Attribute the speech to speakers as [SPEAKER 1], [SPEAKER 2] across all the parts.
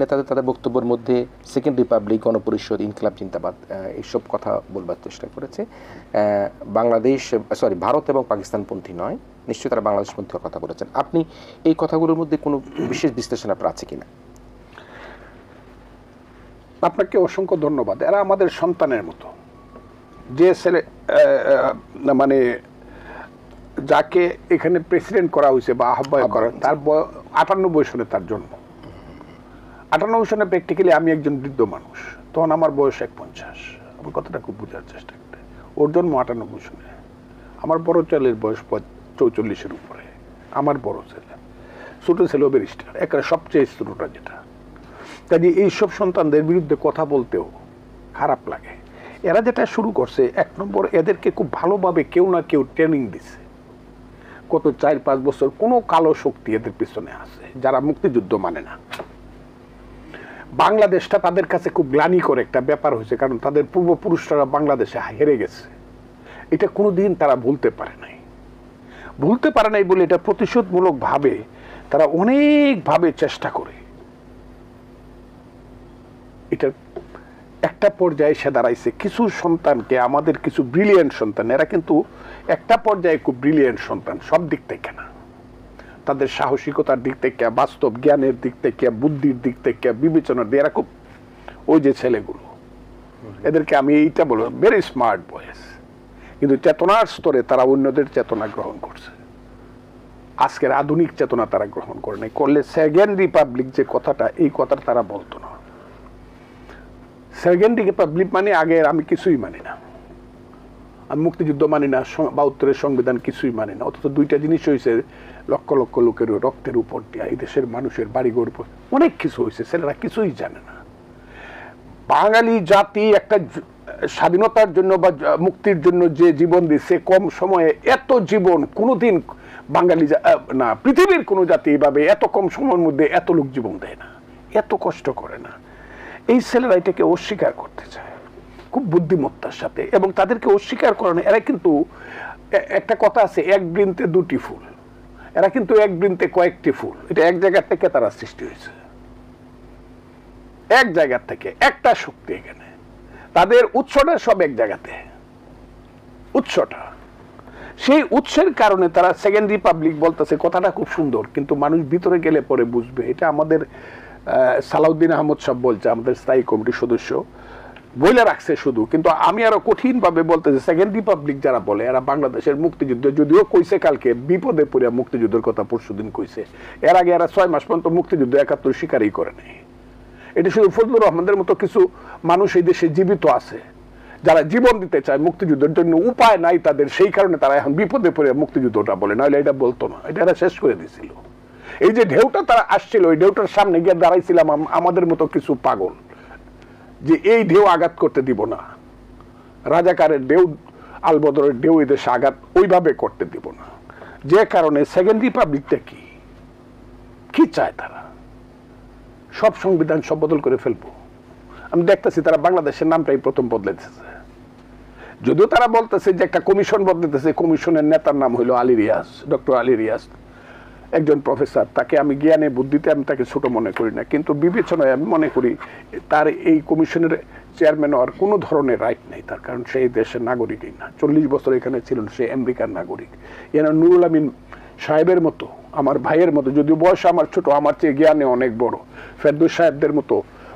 [SPEAKER 1] নেতাদের তাদের বক্তব্যের মধ্যে সেকেন্ড রিপাবলিক, গণপরিষদ, ইনকিলাব জিন্দাবাদ এইসব কথা বলবার চেষ্টা করেছে। বাংলাদেশ ভারত এবং পাকিস্তানপন্থী নয়, নিশ্চয়ই তারা বাংলাদেশপন্থী কথা বলেছেন। আপনি এই কথাগুলোর মধ্যে কোনো বিশেষ বিশ্লেষণ আপনার আছে কিনা?
[SPEAKER 2] আপনাকে অসংখ্য ধন্যবাদ। এরা আমাদের সন্তানের মতো। যে ছেলে মানে যাকে এখানে প্রেসিডেন্ট করা হয়েছে বা আহ্বায়ক করা, তার 98 সনে তার জন্ম। 98 সনে প্র্যাকটিক্যালি আমি একজন বৃদ্ধ মানুষ, তখন আমার বয়স 51। আমার কথাটা খুব বোঝার চেষ্টা করতে। ওর জন্ম 98 সনে। আমার বড় ছেলের বয়স 44-এর উপরে। আমার বড় ছেলে, ছোট ছেলে ব্যারিস্টার, একটা সবচেয়ে ছোটটা যেটা। কাজে এইসব সন্তানদের বিরুদ্ধে কথা বলতেও খারাপ লাগে। এরা যেটা শুরু করছে, 1 নম্বর এদেরকে খুব ভালোভাবে কেউ না কেউ ট্রেনিং দিচ্ছে। গত 4-5 বছর কোনো কালো শক্তি এদের পিছনে আছে, যারা মুক্তিযুদ্ধ মানে না। বাংলাদেশটা তাদের কাছে খুব গ্লানিকর একটা ব্যাপার হয়েছে, কারণ তাদের পূর্বপুরুষরা বাংলাদেশে হেরে গেছে। এটা কোনোদিন তারা ভুলতে পারে নাই বলে এটা প্রতিশোধমূলক ভাবে তারা অনেকভাবে চেষ্টা করে। এটা একটা পর্যায়ে এসে দাঁড়াইছে কিছু সন্তানকে, আমাদের কিছু ব্রিলিয়েন্ট সন্তান, এরা কিন্তু একটা পর্যায়ে খুব ব্রিলিয়েন্ট সন্তান, সব দিক থেকে না, তাদের সাহসিকতার দিক থেকে, বাস্তব জ্ঞানের দিক থেকে, বুদ্ধির দিক থেকে, বিবেচনার দিয়ে এরা খুব, ওই যে ছেলেগুলো, এদেরকে আমি এইটা বলবো ভেরি স্মার্ট বয়েস, কিন্তু চেতনার স্তরে তারা অন্যদের চেতনা গ্রহণ করছে। আজকের আধুনিক চেতনা তারা গ্রহণ করে নাই। করলে সেকেন্ড রিপাবলিক যে কথাটা, এই কথাটা তারা বলতো না। সেকেন্ড রিপাবলিক মানে আগের আমি কিছুই মানি না, আমি মুক্তিযুদ্ধ মানি না, 72-এর সংবিধান কিছুই মানি না। অথচ দুইটা জিনিস হয়েছে, লক্ষ লক্ষ লোকের রক্তের উপর দিয়া, এই দেশের মানুষের বাড়িঘর উপর অনেক কিছু হয়েছে, ছেলেরা কিছুই জানে না। বাঙালি জাতি একটা স্বাধীনতার জন্য বা মুক্তির জন্য যে জীবন দিচ্ছে, কম সময়ে এত জীবন কোনোদিন বাঙালি না, পৃথিবীর কোনো জাতি এভাবে এত কম সময়ের মধ্যে এত লোক জীবন দেয় না, এত কষ্ট করে না। এই ছেলেরা এটাকে অস্বীকার করতে চায় খুব বুদ্ধিমত্তার সাথে, এবং তাদেরকে অস্বীকার করেন। এরা কিন্তু একটা কথা আছে, এক বৃন্তে দুটি ফুল, এরা কিন্তু এক বৃন্তে কয়েকটি ফুল। এটা এক জায়গার থেকে তারা সৃষ্টি হয়েছে, এক জায়গার থেকে একটা শক্তি। এখানে তাদের উৎসটা সব এক জায়গাতে, উৎসটা, সেই উৎসের কারণে তারা সেকেন্ড রিপাবলিক বলতেছে। কথাটা খুব সুন্দর, কিন্তু মানুষ ভিতরে গেলে পরে বুঝবে। এটা আমাদের সালাউদ্দিন আহমদ সাহেব বলছে, আমাদের স্থায়ী কমিটির সদস্য বলে রাখছে শুধু, কিন্তু আমি আরো কঠিন ভাবে বলতেছি, সেকেন্ড রিপাবলিক যারা বলে এরা বাংলাদেশের মুক্তিযুদ্ধ, যদিও কইছে কালকে বিপদে পড়ে মুক্তিযুদ্ধের কথা, পরশুদিন কইছে। এর আগে এরা 6 মাস পর্যন্ত মুক্তিযুদ্ধ 71 স্বীকারই করে নাই। এটা শুধু ফজলুর রহমানদের মতো কিছু মানুষ এই দেশে জীবিত আছে, যারা জীবন দিতে চায় মুক্তিযুদ্ধের জন্য, উপায় নাই তাদের, সেই কারণে তারা এখন বিপদে পড়ে মুক্তিযুদ্ধটা বলে, নাহলে এটা বলতো না। এটা এরা শেষ করে দিয়েছিল। এই যে ঢেউটা তারা আসছিল, ওই ঢেউটার সামনে গিয়ে দাঁড়াইছিলাম আমাদের মতো কিছু পাগল, যে এই ঢেউ আঘাত করতে দিব না, রাজাকারের ঢেউ, আলবদরের ঢেউ এই দেশে আঘাত ওইভাবে করতে দিব না। যে কারণে সেকেন্ড রিপাবলিকটা কি চায়, তারা সব সংবিধান সব বদল করে ফেলবো। আমি দেখতেছি তারা বাংলাদেশের নামটাই প্রথম বদলাইতেছে, যদিও তারা বলতেছে যে একটা কমিশন বদলাইতেছে। কমিশনের নেতার নাম হইল আলী রিয়াজ, ডক্টর আলী রিয়াজ, একজন প্রফেসর। তাকে আমি জ্ঞানে বুদ্ধিতে আমি তাকে ছোট মনে করি না, কিন্তু বিবেচনায় আমি মনে করি তার এই কমিশনের চেয়ারম্যান হওয়ার কোনো ধরনের রাইট নেই তার, কারণ সেই দেশের নাগরিকই না। 40 বছর এখানে ছিলেন, সে আমেরিকার নাগরিক। এরা নুরুল আমিন সাহেবের মতো, আমার ভাইয়ের মতো, যদিও বয়স আমার ছোট, আমার চেয়ে জ্ঞানে অনেক বড়, ফেরদৌস সাহেবদের মতো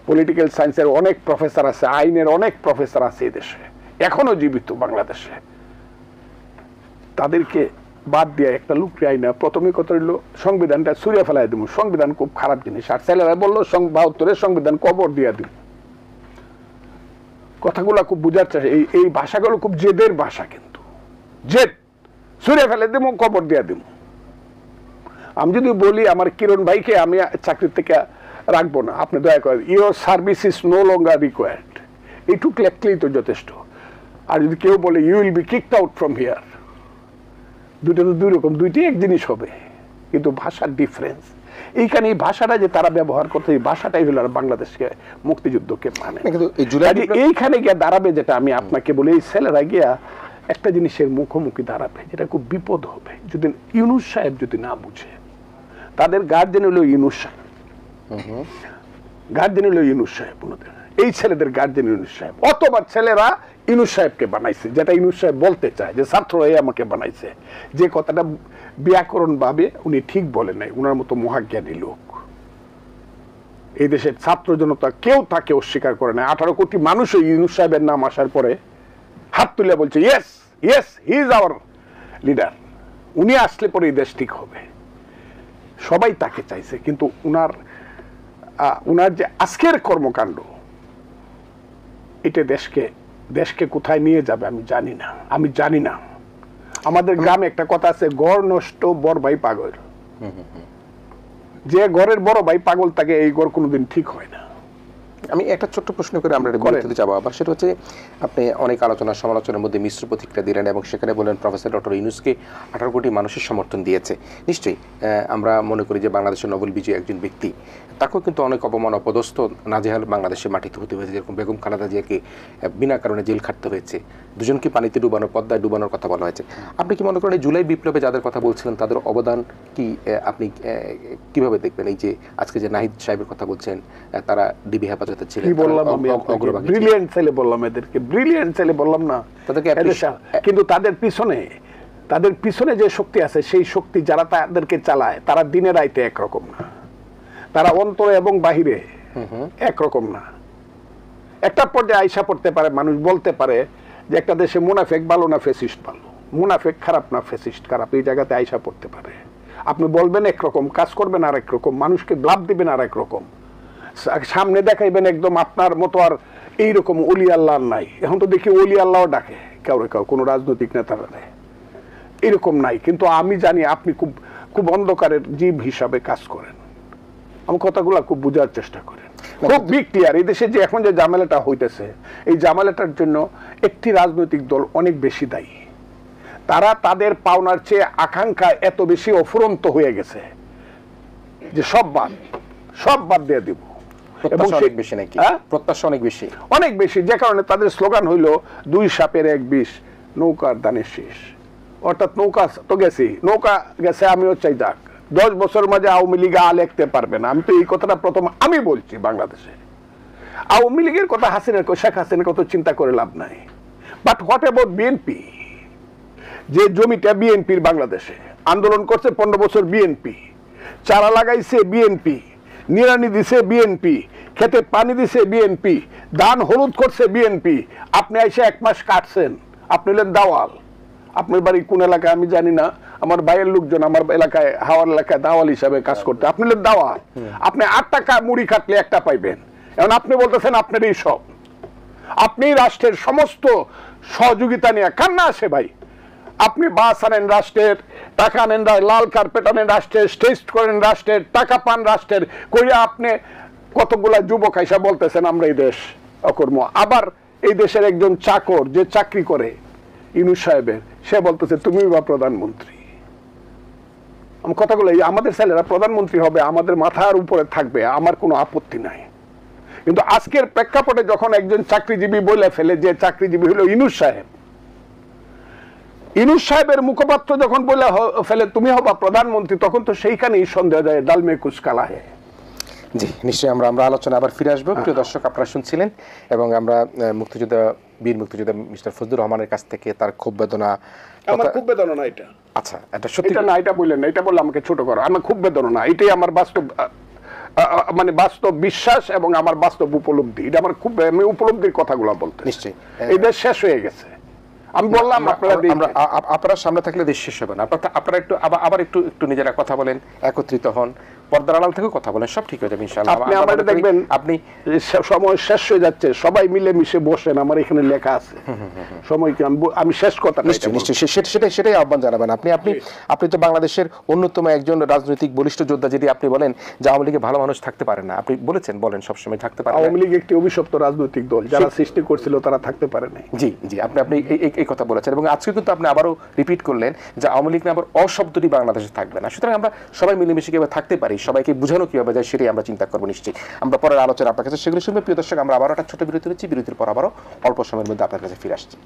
[SPEAKER 2] পলিটিক্যাল সায়েন্সের অনেক প্রফেসর আছে, আইনের অনেক প্রফেসর আছে এই দেশে, এখনো জীবিত বাংলাদেশে। তাদেরকে বাদ দিয়ে একটা লুকরি আইনা, প্রথমে কথা হইল সংবিধানটা ছুঁড়ে ফেলাই দিব, সংবিধান খুব খারাপ জিনিস। আর ছেলেরা বললো 72-এর সংবিধান কবর দিয়ে দিব। কথাগুলা খুব বুঝার চাই, এই ভাষাগুলো খুব জেদের ভাষা, কিন্তু জেদ, ছুঁড়ে ফেলে দিব, কবর দিয়ে দিব। আমি যদি বলি আমার কিরণ ভাইকে আমি চাকরির থেকে রাখবো না, আপনি দয়া করেন, your service is no longer required, এইটুক লেখলেই তো যথেষ্ট। আর যদি কেউ বলে you will be kicked out from here, দুটো তো দুই রকম, দুইটি এক জিনিস হবে, কিন্তু ভাষার ডিফারেন্স এইখানে। এই ভাষাটা যে তারা ব্যবহার করতে, এই ভাষাটাই হলো বাংলাদেশকে মুক্তিযুদ্ধকে মানে। এইখানে গিয়ে দাঁড়াবে, যেটা আমি আপনাকে বলি, এই ছেলেরা গিয়া একটা জিনিসের মুখোমুখি দাঁড়াবে, যেটা খুব বিপদ হবে যদি ইউনূস সাহেব যদি না বুঝে। তাদের গার্জেন হলো ইউনূস সাহেব। গার্জেন হলো ইউনূস সাহেব ওনাদের, এই ছেলেদের গার্জেন ইউনূস সাহেব, অথবা ছেলেরা ইউনূস সাহেবকে বানাইছে, যেটা ইউনূস সাহেব বলতে চায় যে ছাত্ররাই আমাকে বানাইছে, যে কথাটা ব্যাকরণ ভাবে উনি ঠিক বলে নাই। উনার মতো মহাজ্ঞানী লোক এই দেশের ছাত্র জনতা কেউ তাকে অস্বীকার করে না। 18 কোটি মানুষও ইউনূস সাহেবের নাম আসার পরে হাত তুলে বলছে yes yes he is our leader, উনি আসলে পরে এই দেশ ঠিক হবে। সবাই তাকে চাইছে, কিন্তু উনার যে আজকের কর্মকাণ্ড এটা দেশকে কোথায় নিয়ে যাবে আমি জানি না। আমাদের গ্রামে একটা কথা আছে, গড় নষ্ট বড় ভাই পাগল। যে ঘরের বড় ভাই পাগল থাকে এই ঘর কোনোদিন ঠিক হয় না।
[SPEAKER 1] আমি একটা ছোট্ট প্রশ্ন করে আমরা বিরতিতে যাবো আবার, সেটা হচ্ছে আপনি অনেক আলোচনা সমালোচনার মধ্যে মিশ্র প্রতিক্রিয়া দিলেন এবং সেখানে বললেন প্রফেসর ডক্টর ইউনূসকে 18 কোটি মানুষের সমর্থন দিয়েছে। নিশ্চয়ই আমরা মনে করি যে বাংলাদেশের নোবেল বিজয়ী একজন ব্যক্তি, তাকেও কিন্তু অনেক অপমান অপদস্থ নাজেহাল বাংলাদেশে মাটিতে হতে হয়েছে, যেরকম বেগম খালেদা জিয়াকে বিনা কারণে জেল খাটতে হয়েছে, দুজনকে পানিতে ডুবানো, পদ্মায় ডুবানোর কথা বলা হয়েছে। আপনি কি মনে করেন এই জুলাই বিপ্লবে যাদের কথা বলছিলেন তাদের অবদান কি আপনি কিভাবে দেখবেন? এই যে আজকে যে নাহিদ সাহেবের কথা বলছেন, তারা ডিবি হেফাজতে ছিলেন,
[SPEAKER 2] ব্রিলিয়ান্ট ছেলে বললাম, এদেরকে ব্রিলিয়ান্ট ছেলে বললাম না তাদেরকে, কিন্তু তাদের পিছনে যে শক্তি আছে সেই শক্তি যারা তাদেরকে চালায় তারা দিনে রাইতে একরকম না, তারা অন্তরে এবং বাহিরে একরকম না। একটা পর্যায়ে আইসা পড়তে পারে, মানুষ বলতে পারে যে একটা দেশে মুনাফেক ভালো না ফেসিস্ট ভালো, মুনাফেক খারাপ না ফেসিস্ট খারাপ, এই জায়গাতে আইসা পড়তে পারে। আপনি বলবেন একরকম, কাজ করবেন আর একরকম, মানুষকে লাভ দিবেন আর একরকম, সামনে দেখাইবেন একদম আপনার মতো। আর এইরকম ওলি আল্লাহ নাই, এখন তো দেখি ওলি আল্লাহ ডাকে কেউ কোনো রাজনৈতিক নেতারা এরকম নাই। কিন্তু আমি জানি আপনি খুব খুব অন্ধকারের জীব হিসাবে কাজ করেন, আমি কথাগুলো খুব বোঝার চেষ্টা করেন, খুব বিগ ক্লিয়ার। এই দেশে যে এখন যে ঝামেলাটা হইতেছে, এই ঝামেলাটার জন্য একটি রাজনৈতিক দল অনেক বেশি দায়ী। তারা তাদের পাওনার চেয়ে আকাঙ্ক্ষা এত বেশি অফুরন্ত হয়ে গেছে যে সব বাদ দিয়ে দিব, এবং
[SPEAKER 1] প্রত্যাশা
[SPEAKER 2] অনেক বেশি, যে কারণে তাদের স্লোগান হইল 2 সাপের 1 বিষ, নৌকার দানের শেষ। অর্থাৎ নৌকা তো নৌকা গেছে, আমিও চাই যাক। 10 বছর মাঝে আওয়ামী লীগ লিখতে পারবে না। আমি তো এই কথাটা প্রথম আমি বলছি, বাংলাদেশে আওয়ামী লীগের কথা শেখ হাসিনার কথা চিন্তা করে লাভ নাই। But what about BNP? যে জমিটা বিএনপির, বাংলাদেশে আন্দোলন করছে 15 বছর বিএনপি, চারা লাগাইছে বিএনপি, নিড়ানি দিছে বিএনপি, খেতে পানি দিছে বিএনপি, ধান হলুদ করছে বিএনপি। আপনি এসে 1 মাস কাটছেন, আপনি হলেন দাওয়াল। আপনার বাড়ি কোন এলাকায় আমি জানি না, আমার বাইরের লোকজন আমার এলাকায়, হাওয়ার এলাকায় দাওয়াল হিসাবে কাজ করতে, আপনি হলেন দাওয়াল। আপনি 8 টাকা মুড়ি কাটলে 1টা পাইবেন, এখন আপনি বলতেছেন আপনার এই সব, আপনি রাষ্ট্রের সমস্ত সহযোগিতা নিয়ে কান্না আসে ভাই। আপনি বাস আনেন রাষ্ট্রের, টাকা আনেন, লাল কার্পেট আনেন রাষ্ট্রের, স্টেজ করেন রাষ্ট্রের, টাকা পান রাষ্ট্রের, কইয়া আপনি কতগুলা যুবক আইসা বলতেছেন আমরা এই দেশ অকর্ম। আবার এই দেশের একজন চাকর যে চাকরি করে ইউনূস সাহেবের, সে বলতেছে তুমি বা প্রধানমন্ত্রী। কথাগুলো, আমাদের ছেলেরা প্রধানমন্ত্রী হবে, আমাদের মাথার উপরে থাকবে, আমার কোনো আপত্তি নাই। কিন্তু আজকের প্রেক্ষাপটে যখন একজন চাকরিজীবী বলে ফেলে, যে চাকরিজীবী হলো ইউনূস সাহেব, ইউনূস সাহেবের মুখপাত্র যখন বলে ফেলে তুমি হবা প্রধানমন্ত্রী, তখন তো সেইখানেই সন্দেহ যায় ডালমে কুচ কালা হে।
[SPEAKER 1] জি, নিশ্চয়ই আমরা আলোচনা আবার ফিরে আসবো। প্রিয় দর্শক, আপনারা শুনছিলেন এবং আমরা বীর মুক্তিযোদ্ধা মিস্টার ফজলুর রহমানের কাছ থেকে তার ক্ষোভ বেদনা,
[SPEAKER 2] আমার খুব বেদনা না এটা,
[SPEAKER 1] আচ্ছা এটা সত্যি
[SPEAKER 2] না, এটা বললেন না, এটা বললে আমাকে ছোট করো, আমার খুব বেদনা না, এটাই আমার বাস্তব, মানে বাস্তব বিশ্বাস এবং আমার বাস্তব উপলব্ধি। এটা আমার খুব, আমি উপলব্ধির কথাগুলো বলতে,
[SPEAKER 1] নিশ্চয়ই
[SPEAKER 2] এটা শেষ হয়ে গেছে। আমি বললাম
[SPEAKER 1] আপনারা সামনে থাকলে দেশ শেষ হবে না। আপনারা একটু আবার একটু নিজেরা কথা বলেন, একত্রিত হন, পর্দার আড়াল থেকে কথা বলেন, সব ঠিক হয়ে যাবে ইনশাআল্লাহ।
[SPEAKER 2] আপনি আমাদের দেখবেন আপনি সময় শেষ হয়ে যাচ্ছে, সবাই মিলে মিশে বসেন, আমার এখানে লেখা আছে সময় কি আমি শেষ কথা।
[SPEAKER 1] নিশ্চয়ই সেটাই আহ্বান জানাবেন আপনি তো বাংলাদেশের অন্যতম একজন রাজনৈতিক বলিষ্ঠ যোদ্ধা। যদি আপনি বলেন যে আওয়ামী লীগে ভালো মানুষ থাকতে পারে না, আপনি বলেন সবসময় থাকতে পারে।
[SPEAKER 2] আওয়ামী লীগ একটি অভিশপ্ত রাজনৈতিক দল, যারা সৃষ্টি করছিল তারা থাকতে পারে না।
[SPEAKER 1] জি আপনি এই কথা বলেছেন এবং আজকে কিন্তু আপনি আবারও রিপিট করলেন যে আওয়ামী লীগ না আবার অশব্দটি বাংলাদেশে থাকবে না। সুতরাং আমরা সবাই মিলেমিশে কিভাবে থাকতে পারি, সবাইকে বোঝানো কিভাবে যায়, সেটাই আমরা চিন্তা করবো। নিশ্চয়ই আমরা পরের আলোচনা আপনার কাছে সেগুলো শুনবো। প্রিয় দর্শক, আমরা আবারও একটা ছোট বিরতি নিচ্ছি, বিরতির পর আবারও অল্প সময়ের মধ্যে আপনার কাছে ফিরে আসছি।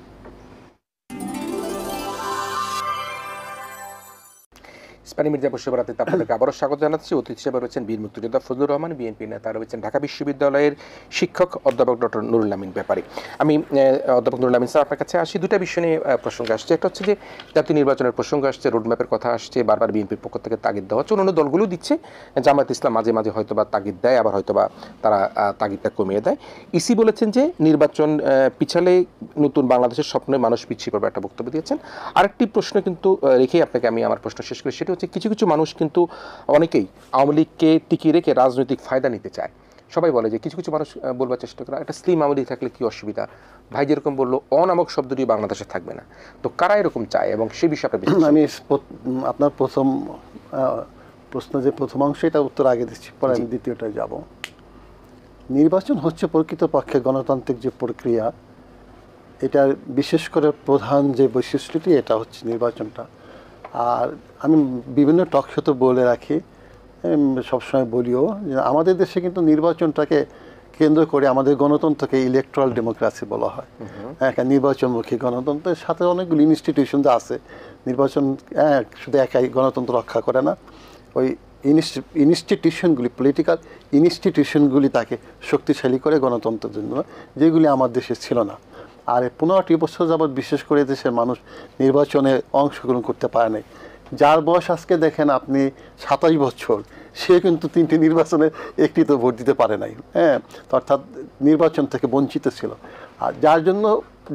[SPEAKER 1] ইসমানী মির্জাপুর সেবারাতে আপনাদেরকে আবারও স্বাগত জানাচ্ছি। অতিথি হিসেবে রয়েছেন বীর মুক্তিযোদ্ধা ফজলুর রহমান, বিএনপি নেতা রয়েছেন ঢাকা বিশ্ববিদ্যালয়ের শিক্ষক অধ্যাপক ডক্টর নুরুল আমিন ব্যাপারী। আমি অধ্যাপক নুরুল আমিন স্যার আপনার কাছে আসি। দুটা বিষয় নিয়ে প্রসঙ্গ আসছে। একটা হচ্ছে যে জাতীয় নির্বাচনের প্রসঙ্গ আসছে, রোডম্যাপের কথা আসছে, বারবার বিএনপির পক্ষ থেকে তাগিদ দেওয়া হচ্ছে, অন্যান্য দলগুলো দিচ্ছে, জামায়াত ইসলাম মাঝে মাঝে হয়তোবা তাগিদ দেয়, আবার হয়তোবা তারা তাগিদটা কমিয়ে দেয়। ইসি বলেছেন যে নির্বাচন পিছালে নতুন বাংলাদেশের স্বপ্নে মানুষ পিছিয়ে পড়বে, একটা বক্তব্য দিয়েছেন। আরেকটি প্রশ্ন কিন্তু রেখেই আপনাকে আমি আমার প্রশ্ন শেষ করি, সেটা হচ্ছে কিছু কিছু মানুষ কিন্তু অনেকেই আওয়ামী লীগকে টিকিয়ে রেখে রাজনৈতিক ফায়দা নিতে চায়। সবাই বলে যে কিছু কিছু মানুষ বলবার চেষ্টা করে একটা স্লিম আওয়ামী লীগ থাকলে কি অসুবিধা, ভাই যেরকম বললো অনামক শব্দটি বাংলাদেশে থাকবে না, তো কারা এরকম চায় এবং সে বিষয়ে
[SPEAKER 3] আমি আপনার প্রথম প্রশ্ন যে প্রথম অংশ এটা উত্তর আগে দিচ্ছি, পরে আমি দ্বিতীয়টায় যাব। নির্বাচন হচ্ছে প্রকৃতপক্ষে গণতান্ত্রিক যে প্রক্রিয়া, এটার বিশেষ করে প্রধান যে বৈশিষ্ট্যটি এটা হচ্ছে নির্বাচনটা। আর আমি বিভিন্ন টক শোতে বলে রাখি, সবসময় বলিও, যে আমাদের দেশে কিন্তু নির্বাচনটাকে কেন্দ্র করে আমাদের গণতন্ত্রকে ইলেকট্রাল ডেমোক্রেসি বলা হয়। একটা নির্বাচনমুখী গণতন্ত্রের সাথে অনেকগুলি ইনস্টিটিউশন আছে। নির্বাচন শুধু একাই গণতন্ত্র রক্ষা করে না, ওই ইনস্টিটিউশনগুলি, পলিটিক্যাল ইনস্টিটিউশনগুলি তাকে শক্তিশালী করে গণতন্ত্রের জন্য, যেগুলি আমার দেশে ছিল না। আর 15টি বছর যাবৎ বিশেষ করে দেশের মানুষ নির্বাচনে অংশগ্রহণ করতে পারে নাই। যার বয়স আজকে দেখেন আপনি 27 বছর, সে কিন্তু 3টি নির্বাচনে একটি তো ভোট দিতে পারে নাই, অর্থাৎ নির্বাচন থেকে বঞ্চিত ছিল। আর যার জন্য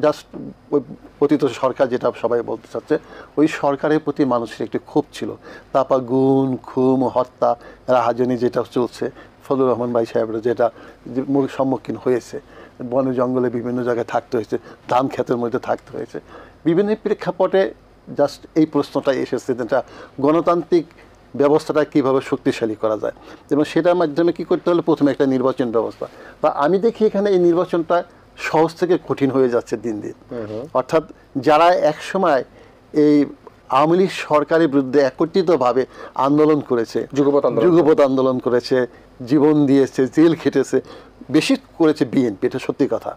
[SPEAKER 3] জাস্ট ওই পতিত সরকার, যেটা সবাই বলতে চাচ্ছে, ওই সরকারের প্রতি মানুষের একটি ক্ষোভ ছিল। তারপর গুম খুম হত্যা রাহাজানি যেটা চলছে, ফজলুর রহমান ভাই সাহেবরা যেটা সম্মুখীন হয়েছে, বনে জঙ্গলে বিভিন্ন জায়গায় থাকতে হয়েছে, ধান ক্ষেতের মধ্যে থাকতে হয়েছে, বিভিন্ন প্রেক্ষাপটে জাস্ট এই প্রশ্নটা এসেছে, যেটা গণতান্ত্রিক ব্যবস্থাটা কীভাবে শক্তিশালী করা যায়, এবং সেটার মাধ্যমে কী করতে হলে প্রথমে একটা নির্বাচন ব্যবস্থা। বা আমি দেখি এখানে এই নির্বাচনটা সহজ থেকে কঠিন হয়ে যাচ্ছে দিন দিন। অর্থাৎ যারা একসময় এই আওয়ামী লীগ সরকারের বিরুদ্ধে একত্রিতভাবে আন্দোলন করেছে, যুগপৎ আন্দোলন করেছে, জীবন দিয়েছে, জেল খেটেছে, বেশি করেছে বিএনপি, এটা সত্যি কথা।